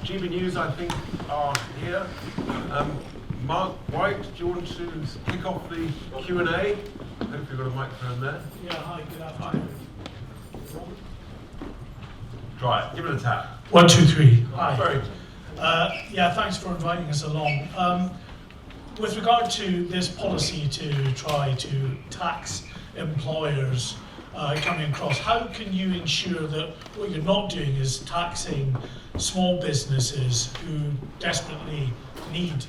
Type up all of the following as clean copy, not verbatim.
GB News, I think, are here. Mark White, do you want to kick off the Q&A? Hopefully you've got a microphone there. Yeah, hi, good afternoon. Try it, give it a tap. 1, 2, 3. Hi. Sorry. Yeah, thanks for inviting us along. With regard to this policy to try to tax employers coming across, how can you ensure that what you're not doing is taxing small businesses who desperately need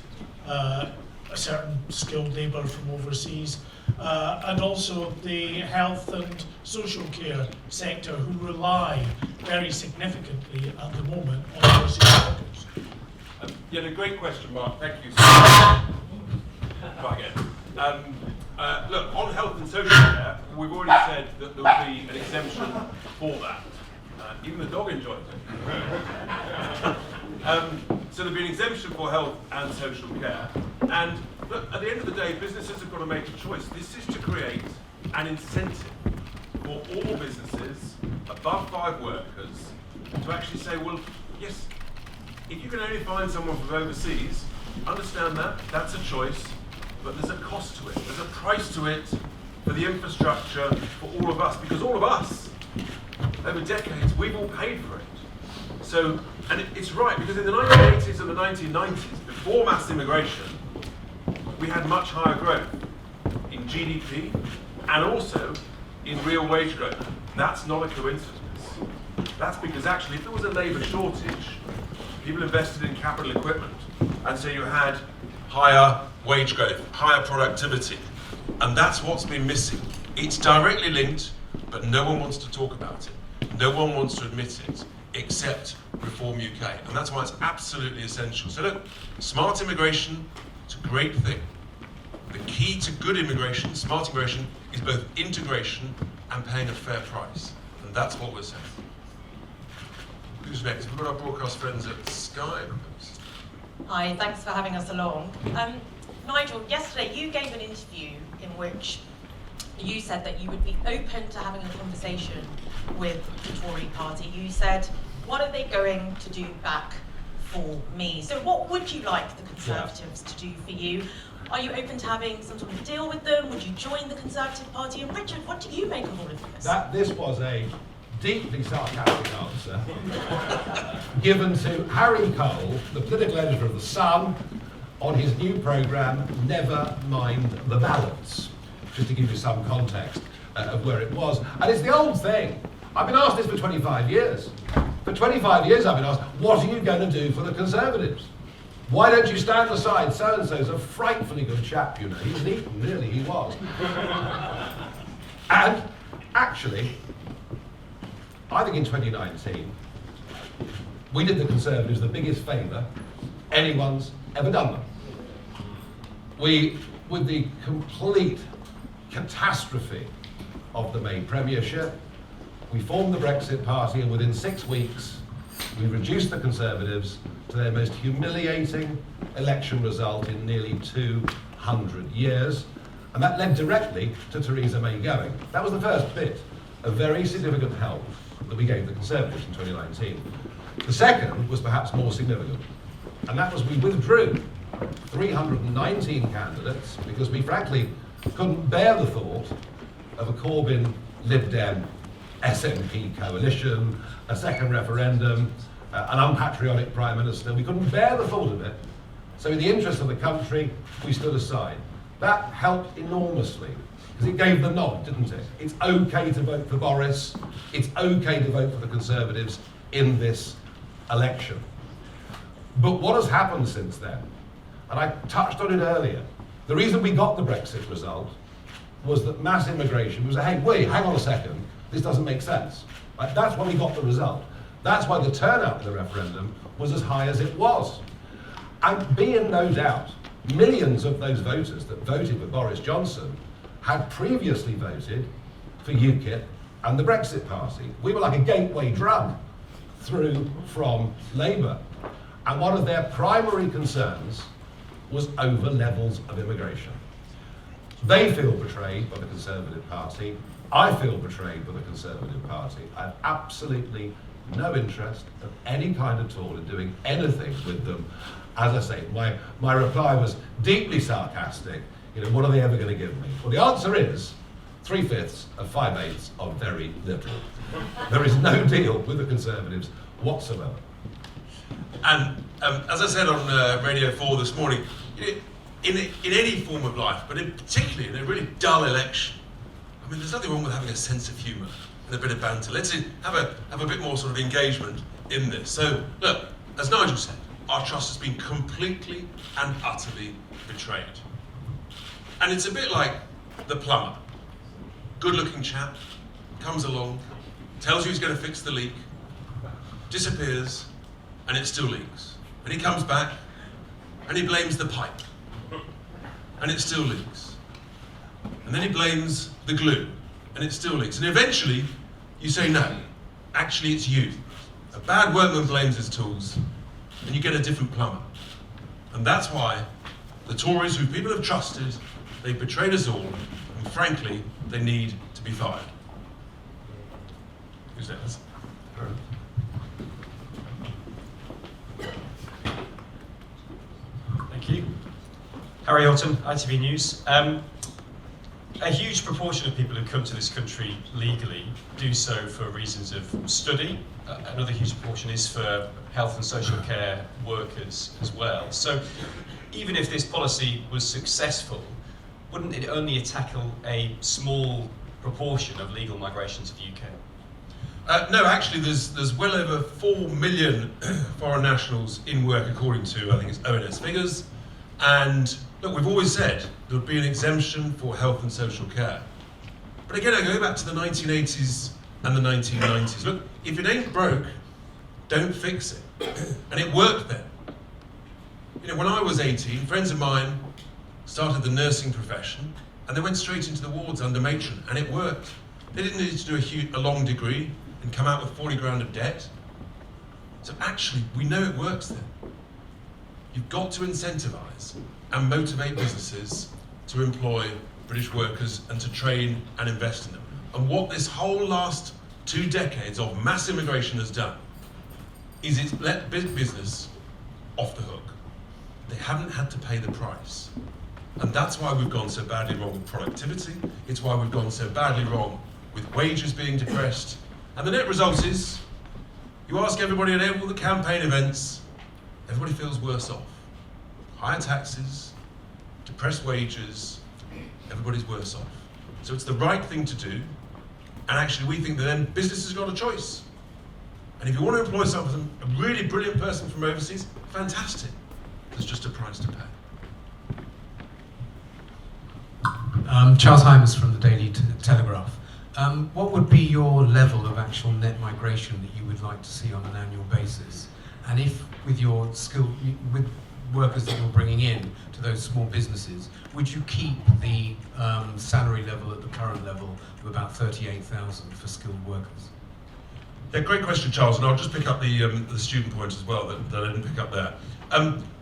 a certain skilled labour from overseas, and also the health and social care sector who rely very significantly at the moment on overseas workers? Yeah, a great question, Mark. Thank you. Try again. Look, on health and social care, we've already said that there will be an exemption for that. Even the dog enjoys it. So there'll be an exemption for health and social care. And look, at the end of the day, businesses have got to make a choice. This is to create an incentive for all businesses above 5 workers to actually say, well, yes, if you can only find someone from overseas, understand that, that's a choice, but there's a cost to it. There's a price to it for the infrastructure, for all of us, because all of us, over decades, we've all paid for it. So, and it's right, because in the 1980s and the 1990s, before mass immigration, we had much higher growth in GDP and also in real wage growth. That's not a coincidence. That's because actually, if there was a labour shortage, people invested in capital equipment, and so you had higher wage growth, higher productivity, and that's what's been missing. It's directly linked, but no one wants to talk about it. No one wants to admit it, except Reform UK, and that's why it's absolutely essential. So look, smart immigration, it's a great thing. The key to good immigration, smart immigration, is both integration and paying a fair price, and that's what we're saying. Who's next? We've got our broadcast friends at Sky. Hi, thanks for having us along. Nigel, yesterday you gave an interview in which you said that you would be open to having a conversation with the Tory party. You said, what are they going to do back for me? So what would you like the Conservatives to do for you? Are you open to having some sort of deal with them? Would you join the Conservative Party? And Richard, what do you make of all of this? This was a deeply sarcastic answer given to Harry Cole, the political editor of The Sun, on his new programme, Never Mind the Balance, just to give you some context of where it was. And it's the old thing. I've been asked this for 25 years. For 25 years I've been asked, what are you going to do for the Conservatives? Why don't you stand aside? So-and-so's a frightfully good chap, you know. He's neat, really, he was. And actually, I think in 2019, we did the Conservatives the biggest favour anyone's ever done them. With the complete catastrophe of the May Premiership, we formed the Brexit Party, and within 6 weeks, we reduced the Conservatives to their most humiliating election result in nearly 200 years. And that led directly to Theresa May going. That was the first bit of very significant help that we gave the Conservatives in 2019. The second was perhaps more significant, and that was we withdrew 319 candidates because we frankly couldn't bear the thought of a Corbyn Lib Dem SNP coalition, a second referendum, an unpatriotic Prime Minister. We couldn't bear the thought of it. So in the interest of the country, we stood aside. That helped enormously, because it gave the nod, didn't it? It's okay to vote for Boris. It's okay to vote for the Conservatives in this election. But what has happened since then? And I touched on it earlier. The reason we got the Brexit result was that mass immigration was, hey, wait, hang on a second, this doesn't make sense. Right? That's why we got the result. That's why the turnout in the referendum was as high as it was. And be in no doubt, millions of those voters that voted for Boris Johnson had previously voted for UKIP and the Brexit Party. We were like a gateway drug through from Labour. And one of their primary concerns was over levels of immigration. They feel betrayed by the Conservative Party. I feel betrayed by the Conservative Party. I have absolutely no interest of any kind at all in doing anything with them. As I say, my reply was deeply sarcastic. You know, what are they ever going to give me? Well, the answer is 3/5 of 5/8 of very little. There is no deal with the Conservatives whatsoever. And as I said on Radio 4 this morning, in any form of life, but particularly in a really dull election, I mean, there's nothing wrong with having a sense of humour and a bit of banter. Let's have a bit more sort of engagement in this. So, look, as Nigel said, our trust has been completely and utterly betrayed. And it's a bit like the plumber. Good-looking chap, comes along, tells you he's going to fix the leak, disappears, and it still leaks. And he comes back, and he blames the pipe, and it still leaks. And then he blames the glue, and it still leaks. And eventually, you say, no, actually it's you. A bad workman blames his tools, and you get a different plumber. And that's why the Tories, who people have trusted, they've betrayed us all, and frankly, they need to be fired. Who's next? Thank you. Harry Autumn, ITV News. A huge proportion of people who come to this country legally do so for reasons of study. Another huge proportion is for health and social care workers as well. So even if this policy was successful, wouldn't it only tackle a small proportion of legal migration to the UK? No, actually, there's well over 4 million foreign nationals in work, according to, I think it's ONS figures. And look, we've always said there would be an exemption for health and social care. But again, I go back to the 1980s and the 1990s. Look, if it ain't broke, don't fix it. And it worked then. You know, when I was 18, friends of mine started the nursing profession, and they went straight into the wards under matron, and it worked. They didn't need to do a long degree and come out with 40 grand of debt. So actually, we know it works then. You've got to incentivise and motivate businesses to employ British workers and to train and invest in them. And what this whole last 2 decades of mass immigration has done is it's let big business off the hook. They haven't had to pay the price. And that's why we've gone so badly wrong with productivity. It's why we've gone so badly wrong with wages being depressed. And the net result is, you ask everybody at all the campaign events, everybody feels worse off. Higher taxes, depressed wages, everybody's worse off. So it's the right thing to do. And actually we think that then business has got a choice. And if you want to employ someone, a really brilliant person from overseas, fantastic. There's just a price to pay. Charles Hymas from the Daily Telegraph. What would be your level of actual net migration that you would like to see on an annual basis? And if with your with workers that you're bringing in to those small businesses, would you keep the salary level at the current level of about 38,000 for skilled workers? Yeah, great question, Charles, and I'll just pick up the student point as well that I didn't pick up there.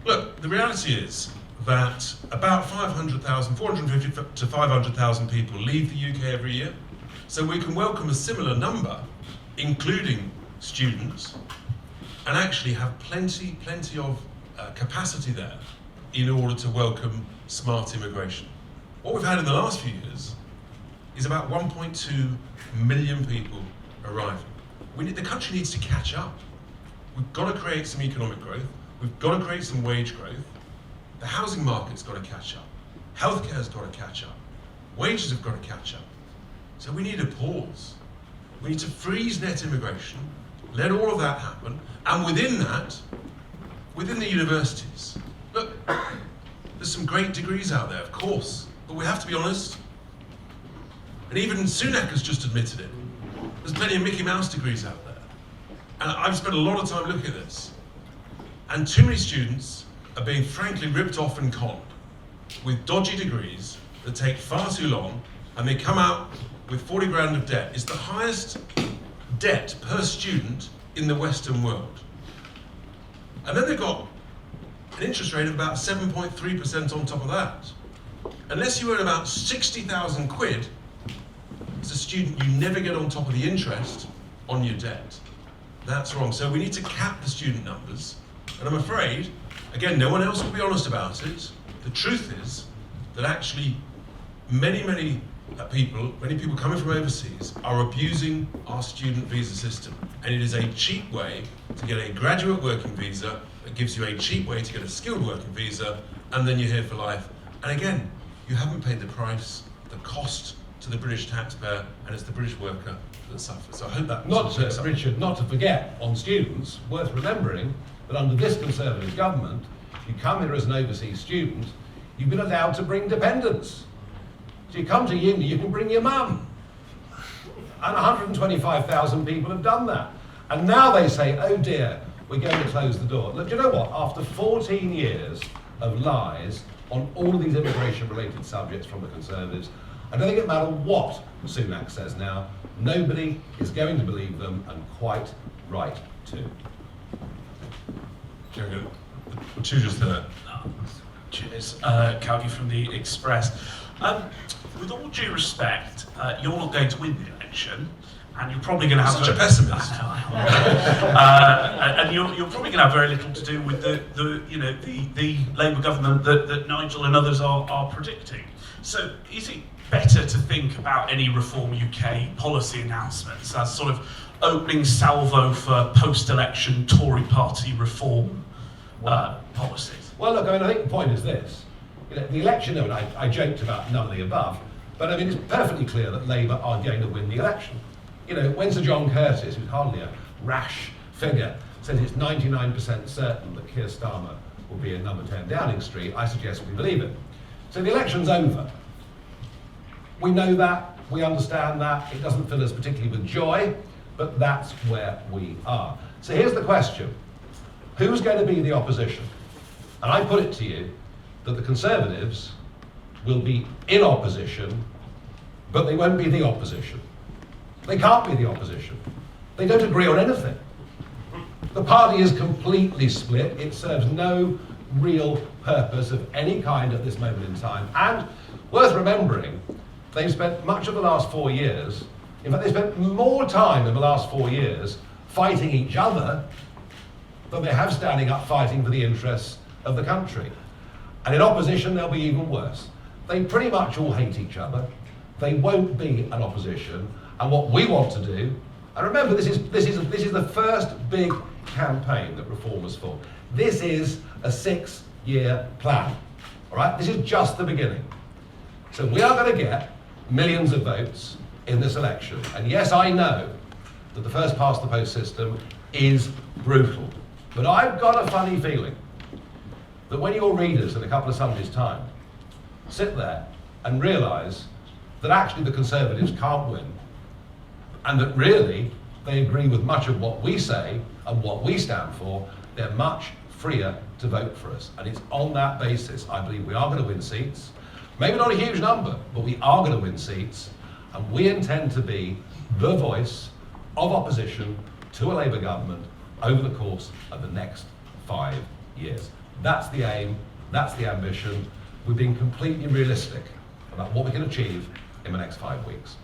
Look, the reality is that about 450 to 500,000 people leave the UK every year. So we can welcome a similar number, including students, and actually have plenty of capacity there in order to welcome smart immigration. What we've had in the last few years is about 1.2 million people arriving. The country needs to catch up. We've got to create some economic growth. We've got to create some wage growth. The housing market's got to catch up. Healthcare's got to catch up. Wages have got to catch up. So we need a pause. We need to freeze net immigration, let all of that happen, and within that, within the universities, look, there's some great degrees out there, of course, but we have to be honest, and even Sunak has just admitted it. There's plenty of Mickey Mouse degrees out there. And I've spent a lot of time looking at this. And too many students are being frankly ripped off and conned with dodgy degrees that take far too long, and they come out with 40 grand of debt. It's the highest debt per student in the Western world. And then they've got an interest rate of about 7.3% on top of that. Unless you earn about 60,000 quid, as a student, you never get on top of the interest on your debt. That's wrong. So we need to cap the student numbers. And I'm afraid, again, no one else will be honest about it. The truth is that actually many people coming from overseas are abusing our student visa system. And it is a cheap way to get a graduate working visa that gives you a cheap way to get a skilled working visa, and then you're here for life. And again, you haven't paid the price, the cost to the British taxpayer, and it's the British worker that suffers. So I hope that... Richard, not to forget, on students, worth remembering that under this Conservative government, you come here as an overseas student, you've been allowed to bring dependents. So you come to uni, you can bring your mum. And 125,000 people have done that. And now they say, oh dear, we're going to close the door. Look, do you know what? After 14 years of lies on all of these immigration-related subjects from the Conservatives, I don't think it matters what Sunak says now, nobody is going to believe them, and quite right too. Two just there. Cheers. Calvi from the Express. With all due respect, you're not going to win the election, and you're probably going to have such a pessimist. And you're probably going to have very little to do with the Labour government that Nigel and others are predicting. So is it better to think about any Reform UK policy announcements as sort of opening salvo for post-election Tory party reform policies? Well, look, I think the point is this. The election, I joked about none of the above, but I mean, it's perfectly clear that Labour are going to win the election. When Sir John Curtis, who's hardly a rash figure, says it's 99% certain that Keir Starmer will be in number 10 Downing Street, I suggest we believe it. So the election's over. We know that, we understand that, it doesn't fill us particularly with joy, but that's where we are. So here's the question. Who's going to be the opposition? And I put it to you that the Conservatives will be in opposition, but they won't be the opposition. They can't be the opposition. They don't agree on anything. The party is completely split. It serves no real purpose of any kind at this moment in time. And worth remembering, they've spent much of the last 4 years, in fact, they spent more time in the last 4 years fighting each other than they have standing up fighting for the interests of the country. And in opposition, they'll be even worse. They pretty much all hate each other. They won't be an opposition. And what we want to do, and remember, this is the first big campaign that Reform was for. This is a 6-year plan. All right, this is just the beginning. So we are going to get millions of votes in this election. And yes, I know that the first past the post system is brutal. But I've got a funny feeling that when your readers in a couple of Sundays' time sit there and realise that actually the Conservatives can't win, and that really they agree with much of what we say and what we stand for, they're much freer to vote for us. And it's on that basis I believe we are going to win seats. Maybe not a huge number, but we are going to win seats, and we intend to be the voice of opposition to a Labour government over the course of the next 5 years. That's the aim, that's the ambition. We're being completely realistic about what we can achieve in the next 5 weeks.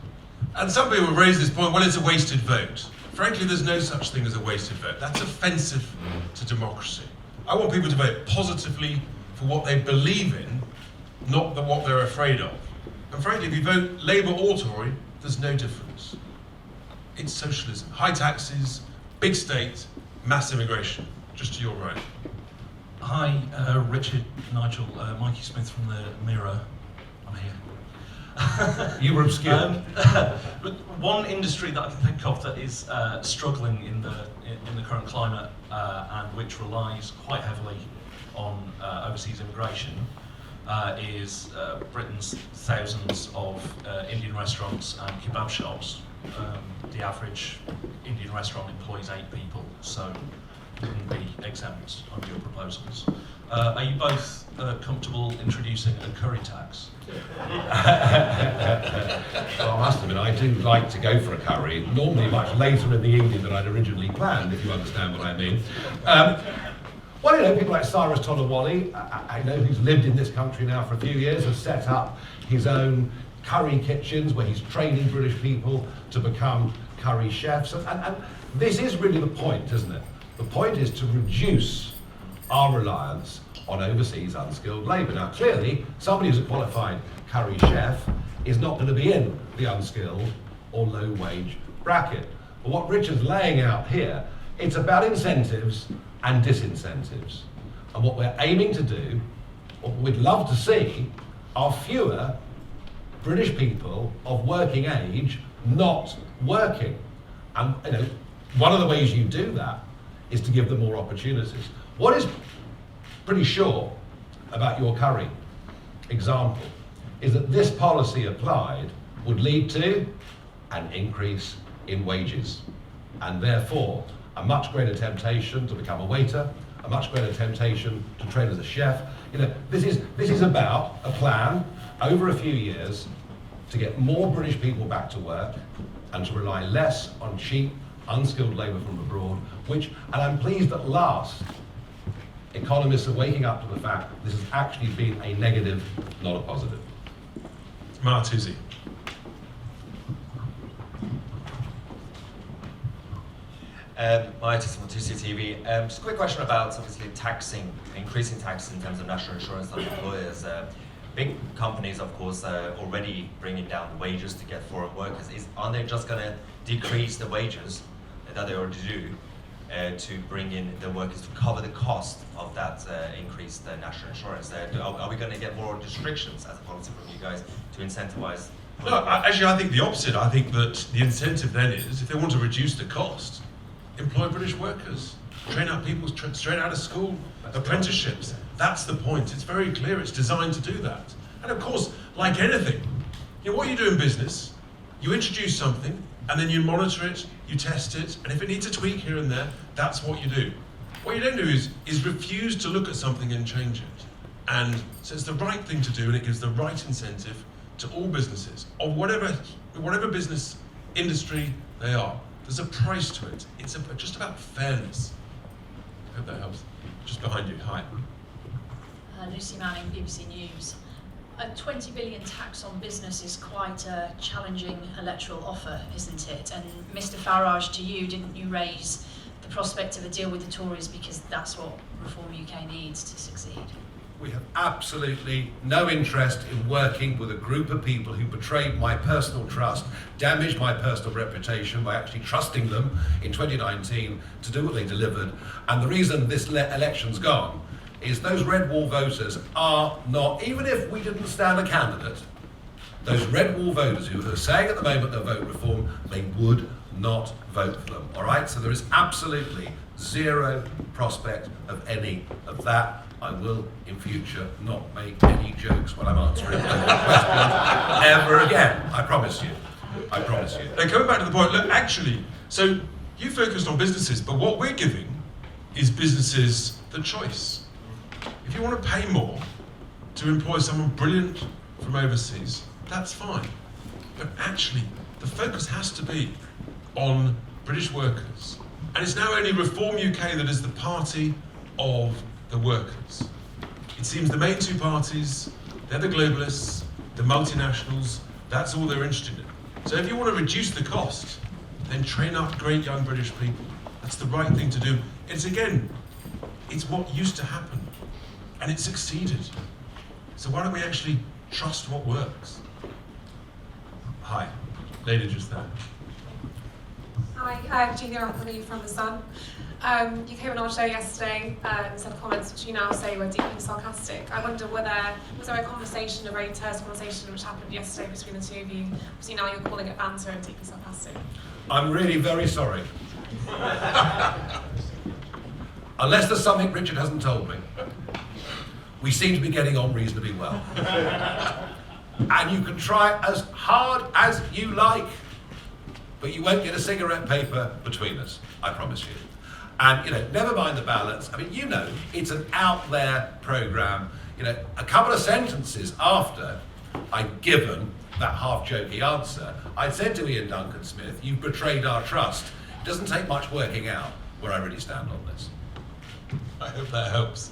And some people will raise this point, well, it's a wasted vote. Frankly, there's no such thing as a wasted vote. That's offensive to democracy. I want people to vote positively for what they believe in, not what they're afraid of. And frankly, if you vote Labour or Tory, there's no difference. It's socialism. High taxes, big state, mass immigration. Just to your right. Hi, Richard, Nigel, Mikey Smith from the Mirror. I'm here. You were obscure. But one industry that I can think of that is struggling in the current climate and which relies quite heavily on overseas immigration is Britain's thousands of Indian restaurants and kebab shops. The average Indian restaurant employs 8 people, so wouldn't be exempt under your proposals. Are you both comfortable introducing a curry tax? Well, I must admit, I do like to go for a curry, normally much later in the evening than I'd originally planned, if you understand what I mean. Well, people like Cyrus Tonawoli, I know who's lived in this country now for a few years, has set up his own curry kitchens where he's training British people to become curry chefs. And this is really the point, isn't it? The point is to reduce our reliance on overseas unskilled labour. Now, clearly, somebody who's a qualified curry chef is not going to be in the unskilled or low wage bracket. But what Richard's laying out here, it's about incentives and disincentives. And what we're aiming to do, what we'd love to see, are fewer British people of working age not working. And one of the ways you do that is to give them more opportunities. What is pretty sure about your curry example is that this policy applied would lead to an increase in wages, and therefore a much greater temptation to become a waiter, a much greater temptation to train as a chef. This is about a plan over a few years to get more British people back to work and to rely less on cheap, unskilled labour from abroad, and I'm pleased at last economists are waking up to the fact that this has actually been a negative, not a positive. Martusi. Martusi from 2C TV. Just a quick question about obviously increasing tax in terms of national insurance on employers. Big companies, of course, are already bringing down the wages to get foreign workers. Aren't they just going to decrease the wages that they already do to bring in the workers to cover the cost of that increased national insurance? Are we going to get more restrictions as a policy from you guys to incentivize? No, actually, I think the opposite. I think that the incentive then is, if they want to reduce the cost, employ British workers, train up people straight out of school, apprenticeships. That's the point. It's very clear. It's designed to do that. And of course, like anything, what you do in business, you introduce something, and then you monitor it, you test it, and if it needs a tweak here and there, that's what you do. What you don't do is refuse to look at something and change it. And so it's the right thing to do, and it gives the right incentive to all businesses, of whatever business industry they are. There's a price to it. It's just about fairness. I hope that helps. Just behind you. Hi. Lucy Manning, BBC News. A 20 billion tax on business is quite a challenging electoral offer, isn't it? And Mr Farage, to you, didn't you raise the prospect of a deal with the Tories because that's what Reform UK needs to succeed? We have absolutely no interest in working with a group of people who betrayed my personal trust, damaged my personal reputation by actually trusting them in 2019 to do what they delivered. And the reason this election's gone is those red wall voters are not, even if we didn't stand a candidate, those red wall voters who are saying at the moment they'll vote Reform, they would not vote for them, all right? So there is absolutely zero prospect of any of that. I will, in future, not make any jokes when I'm answering questions ever again. I promise you. I promise you. Now, coming back to the point, look, actually, so you focused on businesses, but what we're giving is businesses the choice. If you want to pay more to employ someone brilliant from overseas, that's fine. But actually, the focus has to be on British workers. And it's now only Reform UK that is the party of the workers. It seems the main two parties, they're the globalists, the multinationals, that's all they're interested in. So if you want to reduce the cost, then train up great young British people. That's the right thing to do. It's what used to happen, and it succeeded. So why don't we actually trust what works? Hi, lady just there. Hi, I'm Gina Anthony from The Sun. You came on our show yesterday and said comments which you now say were deeply sarcastic. I wonder was there a conversation, a very terse conversation which happened yesterday between the two of you? Obviously now you're calling it banter and deeply sarcastic. I'm really very sorry. Unless there's something Richard hasn't told me. We seem to be getting on reasonably well. And you can try as hard as you like, but you won't get a cigarette paper between us, I promise you. And, never mind the balance. I mean, it's an out there programme. A couple of sentences after I'd given that half-jokey answer, I'd said to Ian Duncan Smith, "You've betrayed our trust." It doesn't take much working out where I really stand on this. I hope that helps.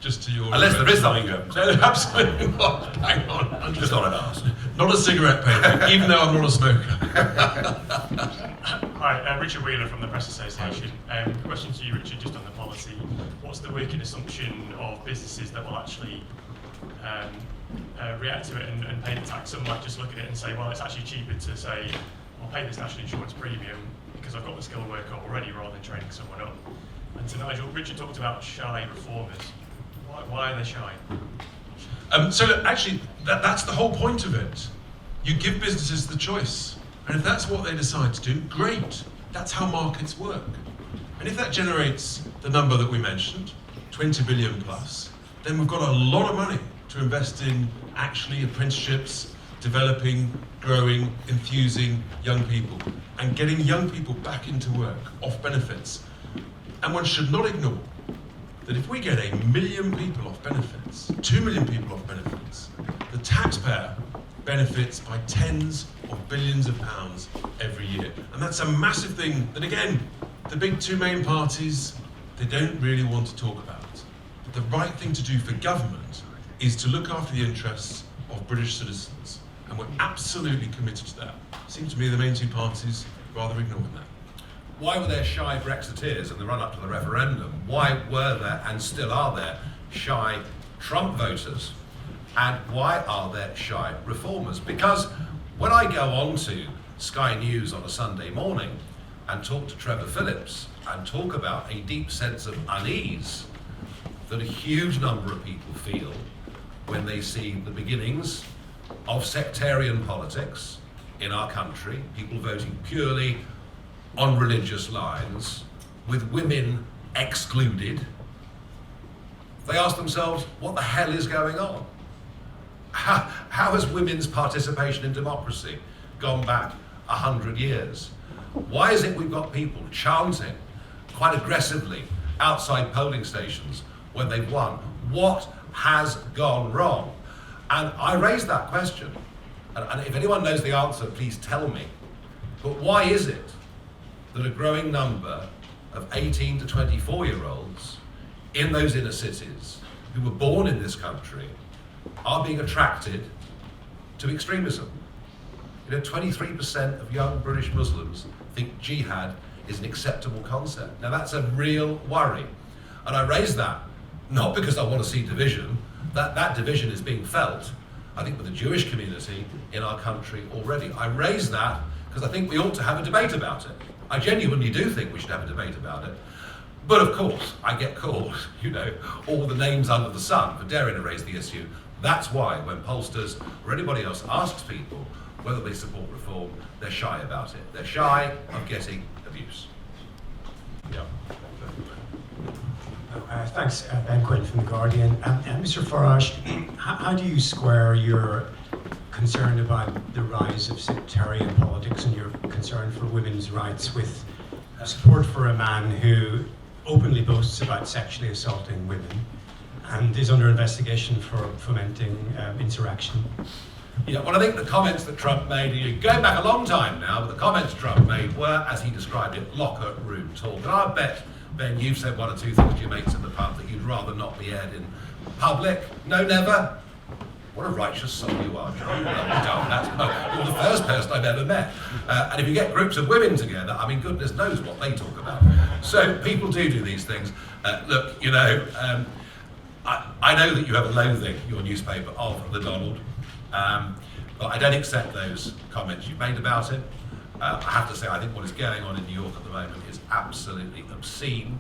just to your... Unless there is something going. No, absolutely not. Hang on. I'm Just thought I'd ask. Not a cigarette paper, even though I'm not a smoker. Hi, Richard Wheeler from the Press Association. Question to you, Richard, just on the policy. What's the working assumption of businesses that will actually react to it and pay the tax? Some might just look at it and say, well, it's actually cheaper to say, I'll pay this national insurance premium because I've got the skilled worker already rather than training someone up. And to Nigel, Richard talked about shy reformers. Why are they shy? So look, actually, that's the whole point of it. You give businesses the choice. And if that's what they decide to do, great. That's how markets work. And if that generates the number that we mentioned, 20 billion plus, then we've got a lot of money to invest in actually apprenticeships, developing, growing, enthusing young people, and getting young people back into work, off benefits. And one should not ignore that if we get 1 million people off benefits, 2 million people off benefits, the taxpayer benefits by tens of billions of pounds every year. And that's a massive thing that, again, the big two main parties, they don't really want to talk about. But the right thing to do for government is to look after the interests of British citizens. And we're absolutely committed to that. Seems to me the main two parties rather ignoring that. Why were there shy Brexiteers in the run-up to the referendum? Why were there, and still are there, shy Trump voters? And why are there shy reformers? Because when I go on to Sky News on a Sunday morning and talk to Trevor Phillips and talk about a deep sense of unease that a huge number of people feel when they see the beginnings of sectarian politics in our country, people voting purely on religious lines, with women excluded, they ask themselves, what the hell is going on? How has women's participation in democracy gone back 100 years? Why is it we've got people chanting quite aggressively outside polling stations when they've won? What has gone wrong? And I raised that question, and if anyone knows the answer, please tell me. But why is it that a growing number of 18 to 24-year-olds in those inner cities who were born in this country are being attracted to extremism? 23% of young British Muslims think jihad is an acceptable concept. Now that's a real worry. And I raise that not because I want to see division, that division is being felt, I think, with the Jewish community in our country already. I raise that because I think we ought to have a debate about it. I genuinely do think we should have a debate about it. But of course, I get called, all the names under the sun for daring to raise the issue. That's why when pollsters or anybody else asks people whether they support reform, they're shy about it. They're shy of getting abuse. Yeah. Thanks, Ben Quinn from The Guardian. Mr. Farage, how do you square your concern about the rise of sectarian politics and your concern for women's rights with support for a man who openly boasts about sexually assaulting women and is under investigation for fomenting insurrection? Well, I think the comments that Trump made, going back a long time now, but the comments Trump made were, as he described it, locker room talk. And I bet, Ben, you've said one or two things to your mates in the pub that you'd rather not be aired in public. No, never. What a righteous soul you are, John. You're the first person I've ever met. And if you get groups of women together, goodness knows what they talk about. So people do these things. Look, I know that you have a loathing, your newspaper, of the Donald. But I don't accept those comments you've made about him. I have to say, I think what is going on in New York at the moment is absolutely obscene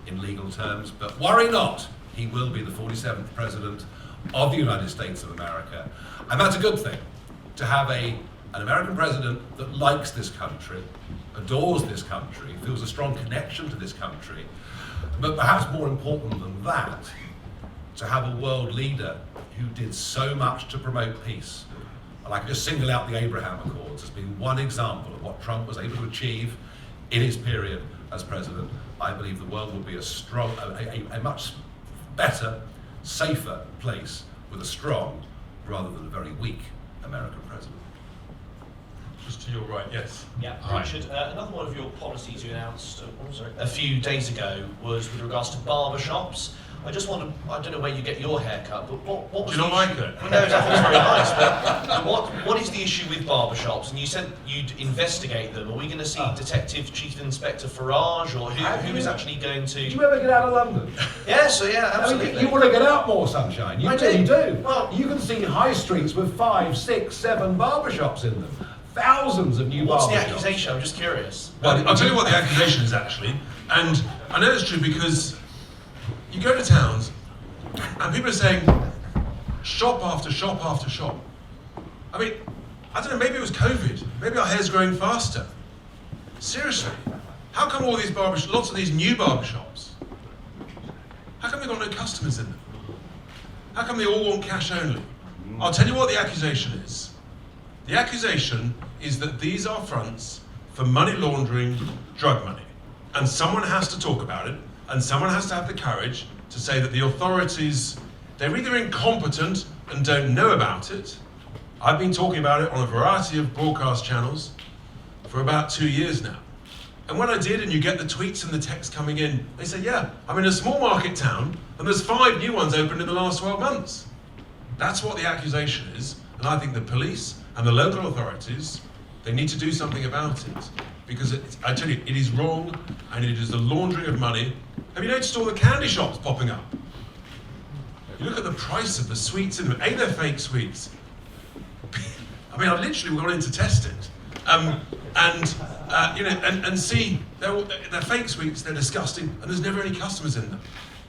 in legal terms. But worry not, he will be the 47th president of the United States of America. And that's a good thing, to have an American president that likes this country, adores this country, feels a strong connection to this country. But perhaps more important than that, to have a world leader who did so much to promote peace. And I can just single out the Abraham Accords as being one example of what Trump was able to achieve in his period as president. I believe the world will be a much better, safer place with a strong rather than a very weak American president. Just to your right, yes. Yeah, Richard, another one of your policies you announced a few days ago was with regards to barber shops. I just want to, I don't know where you get your haircut, but what was Do you not the like issue? it? Well, no, it's very nice, but what is the issue with barbershops? And you said you'd investigate them. Are we going to see Detective Chief Inspector Farage, or who is actually going to... Did you ever get out of London? Yes, yeah, I absolutely. mean, you want to get out more, Sunshine. You I really do. do. Well- You can see high streets with 5, 6, 7 barbershops in them. Thousands of new What's the barbershops. accusation? I'm just curious. Well, I'll tell you what the accusation is actually, and I know it's true because you go to towns and people are saying shop after shop after shop. I mean, I don't know, maybe it was COVID, maybe our hair's growing faster. Seriously, how come all these lots of these new barbershops, how come they've got no customers in them? How come they all want cash only? I'll tell you what the accusation is. The accusation is that these are fronts for money laundering, drug money. And someone has to talk about it, and someone has to have the courage to say that the authorities, they're either incompetent and don't know about it. I've been talking about it on a variety of broadcast channels for about 2 years now. And when I did, and you get the tweets and the texts coming in, they say, yeah, I'm in a small market town, and there's 5 new ones opened in the last 12 months. That's what the accusation is, and I think the police and the local authorities, they need to do something about it. Because I tell you, it is wrong, and it is the laundering of money. Have you noticed all the candy shops popping up? You look at the price of the sweets in them. A, they're fake sweets. I mean, I've literally gone in to test it. And see, they're fake sweets, they're disgusting, and there's never any customers in them.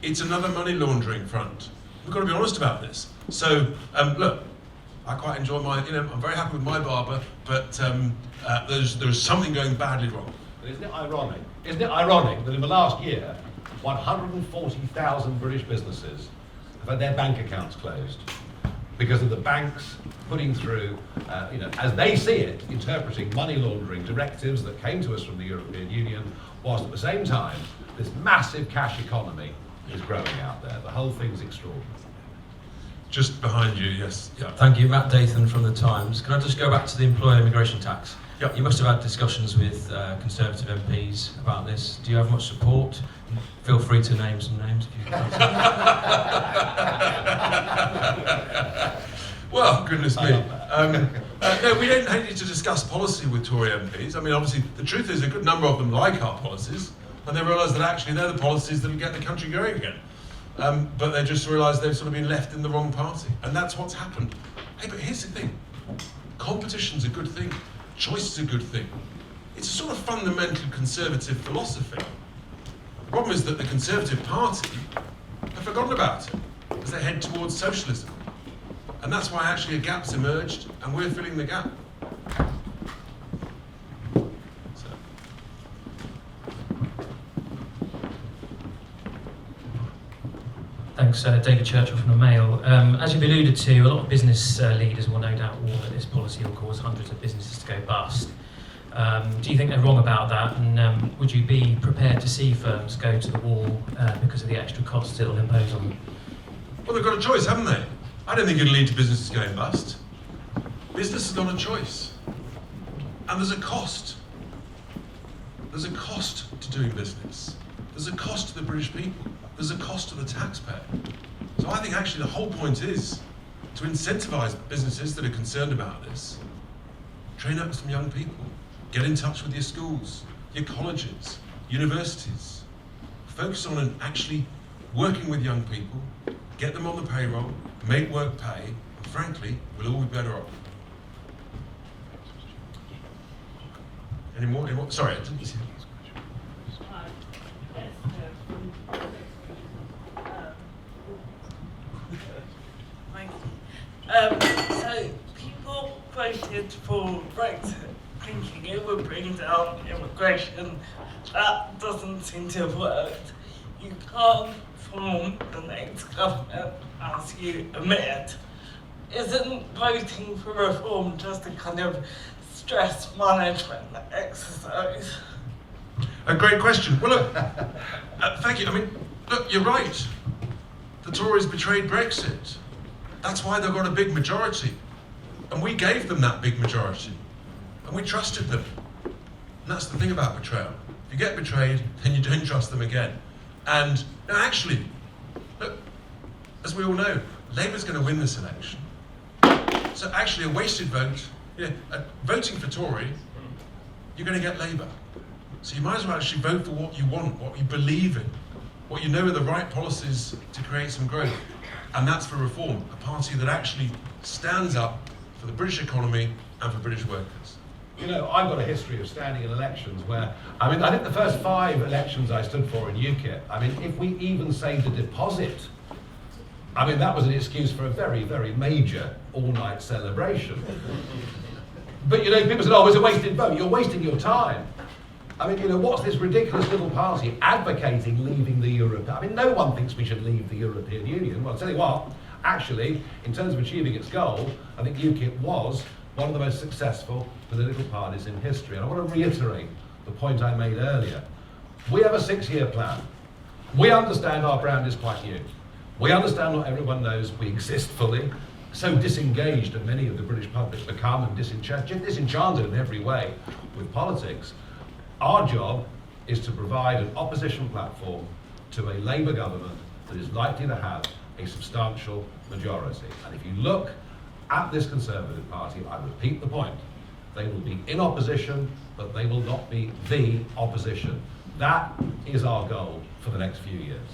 It's another money laundering front. We've got to be honest about this. So, look, I quite enjoy I'm very happy with my barber, but there's something going badly wrong. But isn't it ironic? Isn't it ironic that in the last year, 140,000 British businesses have had their bank accounts closed because of the banks putting through, as they see it, interpreting money laundering directives that came to us from the European Union, whilst at the same time, this massive cash economy is growing out there. The whole thing's extraordinary. Just behind you, yes. Yeah. Thank you, Matt Dathan from The Times. Can I just go back to the employer immigration tax? Yep. You must have had discussions with Conservative MPs about this. Do you have much support? Feel free to name some names if you can. Well, goodness me. No, we don't need to discuss policy with Tory MPs. I mean, obviously, the truth is a good number of them like our policies, and they realise that actually they're the policies that will get the country going again. But they just realise they've sort of been left in the wrong party. And that's what's happened. Hey, but here's the thing. Competition's a good thing. Choice is a good thing. It's a sort of fundamental Conservative philosophy. The problem is that the Conservative Party have forgotten about it as they head towards socialism. And that's why actually a gap's emerged, and we're filling the gap. Thanks, David Churchill from the Mail. As you've alluded to, a lot of business leaders will no doubt warn that this policy will cause hundreds of businesses to go bust. Do you think they're wrong about that? And would you be prepared to see firms go to the wall because of the extra costs it will impose on them? Well, they've got a choice, haven't they? I don't think it'll lead to businesses going bust. Business has got a choice. And there's a cost. There's a cost to doing business. There's a cost to the British people. There's a cost to the taxpayer. So I think actually the whole point is to incentivise businesses that are concerned about this. Train up some young people. Get in touch with your schools, your colleges, universities. Focus on actually working with young people, get them on the payroll, make work pay, and frankly, we'll all be better off. Any more? Sorry, I didn't see. So people voted for Brexit thinking it would bring down immigration. That doesn't seem to have worked. You can't form the next government as you admit. Isn't voting for reform just a kind of stress management exercise? A great question. Well, look, thank you. I mean, look, you're right. The Tories betrayed Brexit. That's why they've got a big majority. And we gave them that big majority. And we trusted them. And that's the thing about betrayal. If you get betrayed, then you don't trust them again. And no, actually, look, as we all know, Labour's going to win this election. So actually a wasted vote, voting for Tory, you're going to get Labour. So you might as well actually vote for what you want, what you believe in, what you know are the right policies to create some growth. And that's for Reform, a party that actually stands up for the British economy and for British workers. You know, I've got a history of standing in elections where, I think the first 5 elections I stood for in UKIP, if we even saved a deposit, that was an excuse for a very, very major all-night celebration. But, people said, oh, it's a wasted vote. You're wasting your time. What's this ridiculous little party advocating leaving the Europe? No one thinks we should leave the European Union. Well, I'll tell you what, actually, in terms of achieving its goal, I think UKIP was one of the most successful political parties in history. And I want to reiterate the point I made earlier. We have a 6-year plan. We understand our brand is quite new. We understand not everyone knows we exist fully. So disengaged have many of the British public become and disenchanted in every way with politics. Our job is to provide an opposition platform to a Labour government that is likely to have a substantial majority. And if you look at this Conservative Party, I repeat the point, they will be in opposition, but they will not be the opposition. That is our goal for the next few years.